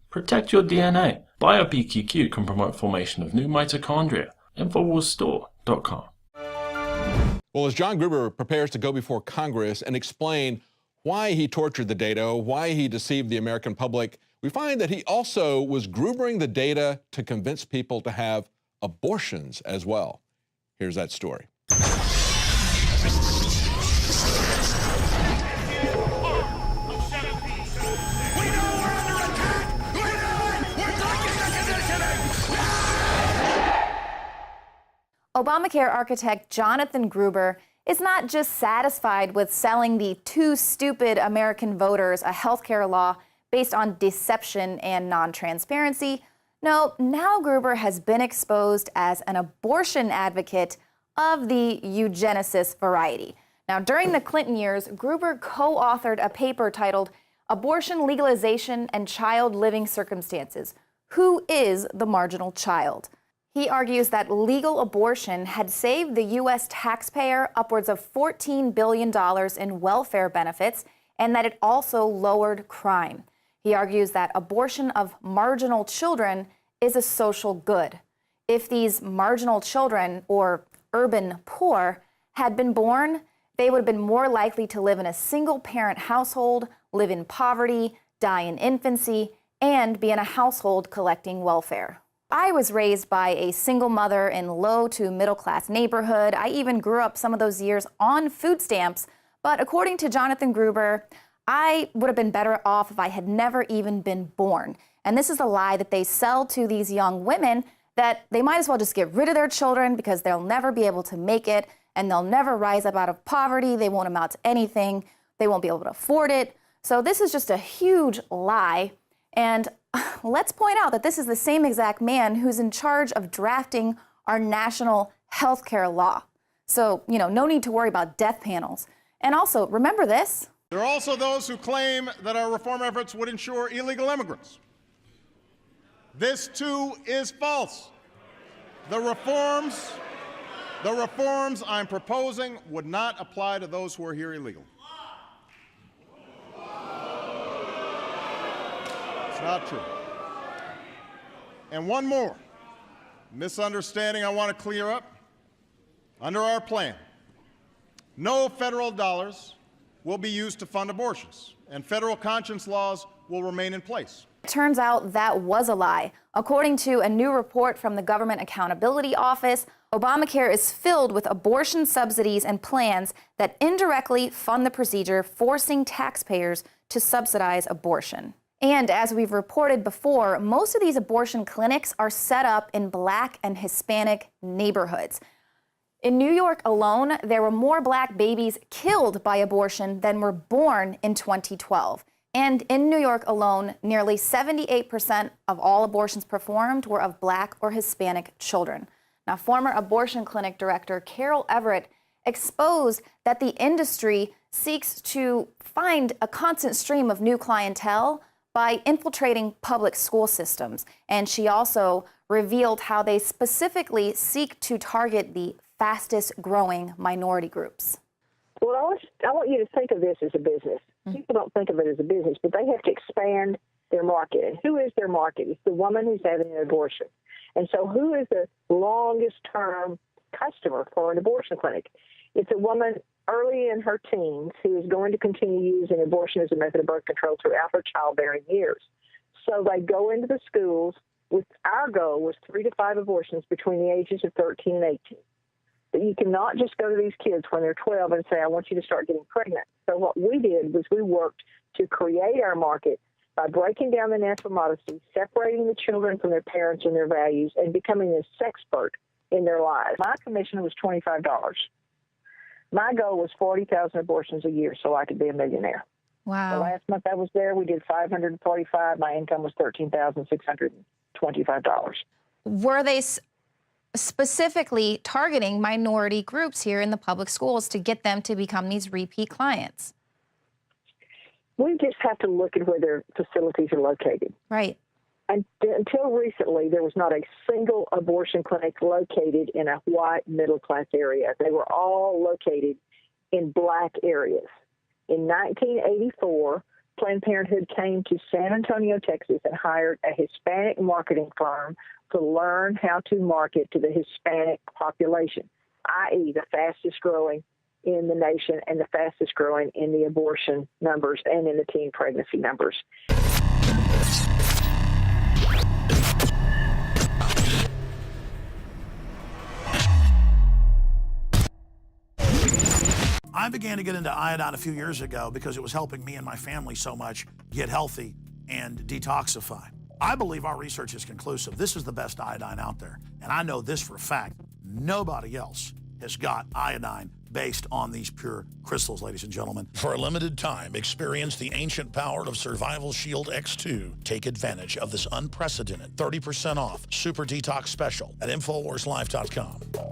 Protect your DNA. BioPQQ can promote formation of new mitochondria. Infowarsstore.com. Well, as John Gruber prepares to go before Congress and explain why he tortured the data, why he deceived the American public, we find that he also was Grubering the data to convince people to have abortions as well. Here's that story. Obamacare architect Jonathan Gruber is not just satisfied with selling the too stupid American voters a healthcare law based on deception and non-transparency. No, now Gruber has been exposed as an abortion advocate of the eugenicist variety. Now, during the Clinton years, Gruber co-authored a paper titled Abortion Legalization and Child Living Circumstances. Who is the marginal child? He argues that legal abortion had saved the U.S. taxpayer upwards of $14 billion in welfare benefits and that it also lowered crime. He argues that abortion of marginal children is a social good. If these marginal children, or urban poor, had been born, they would have been more likely to live in a single-parent household, live in poverty, die in infancy, and be in a household collecting welfare. I was raised by a single mother in low to middle class neighborhood. I even grew up some of those years on food stamps. But according to Jonathan Gruber, I would have been better off if I had never even been born. And this is a lie that they sell to these young women, that they might as well just get rid of their children because they'll never be able to make it and they'll never rise up out of poverty. They won't amount to anything. They won't be able to afford it. So this is just a huge lie. And let's point out that this is the same exact man who's in charge of drafting our national health care law. So, no need to worry about death panels. And also, remember this. There are also those who claim that our reform efforts would ensure illegal immigrants. This, too, is false. The reforms I'm proposing would not apply to those who are here illegally. It's not true. And one more misunderstanding I want to clear up. Under our plan, no federal dollars will be used to fund abortions, and federal conscience laws will remain in place. It turns out that was a lie. According to a new report from the Government Accountability Office, Obamacare is filled with abortion subsidies and plans that indirectly fund the procedure, forcing taxpayers to subsidize abortion. And as we've reported before, most of these abortion clinics are set up in Black and Hispanic neighborhoods. In New York alone, there were more Black babies killed by abortion than were born in 2012. And in New York alone, nearly 78% of all abortions performed were of Black or Hispanic children. Now, former abortion clinic director Carol Everett exposed that the industry seeks to find a constant stream of new clientele by infiltrating public school systems. And she also revealed how they specifically seek to target the fastest growing minority groups. Well, I want you to think of this as a business. People don't think of it as a business, but they have to expand their market. And who is their market? It's the woman who's having an abortion. And so who is the longest term customer for an abortion clinic? It's a woman early in her teens who is going to continue using abortion as a method of birth control throughout her childbearing years. So they go into the schools with, our goal was 3 to 5 abortions between the ages of 13 and 18. But you cannot just go to these kids when they're 12 and say, I want you to start getting pregnant. So what we did was we worked to create our market by breaking down the natural modesty, separating the children from their parents and their values, and becoming a sexpert in their lives. My commission was $25. My goal was 40,000 abortions a year so I could be a millionaire. Wow. The last month I was there, we did 545. My income was $13,625. Were they specifically targeting minority groups here in the public schools to get them to become these repeat clients? We just have to look at where their facilities are located. Right. And until recently, there was not a single abortion clinic located in a white middle-class area. They were all located in Black areas. In 1984, Planned Parenthood came to San Antonio, Texas, and hired a Hispanic marketing firm to learn how to market to the Hispanic population, i.e. the fastest growing in the nation and the fastest growing in the abortion numbers and in the teen pregnancy numbers. I began to get into iodine a few years ago because it was helping me and my family so much get healthy and detoxify. I believe our research is conclusive. This is the best iodine out there. And I know this for a fact. Nobody else has got iodine based on these pure crystals, ladies and gentlemen. For a limited time, experience the ancient power of Survival Shield X2. Take advantage of this unprecedented 30% off Super Detox Special at InfoWarsLife.com.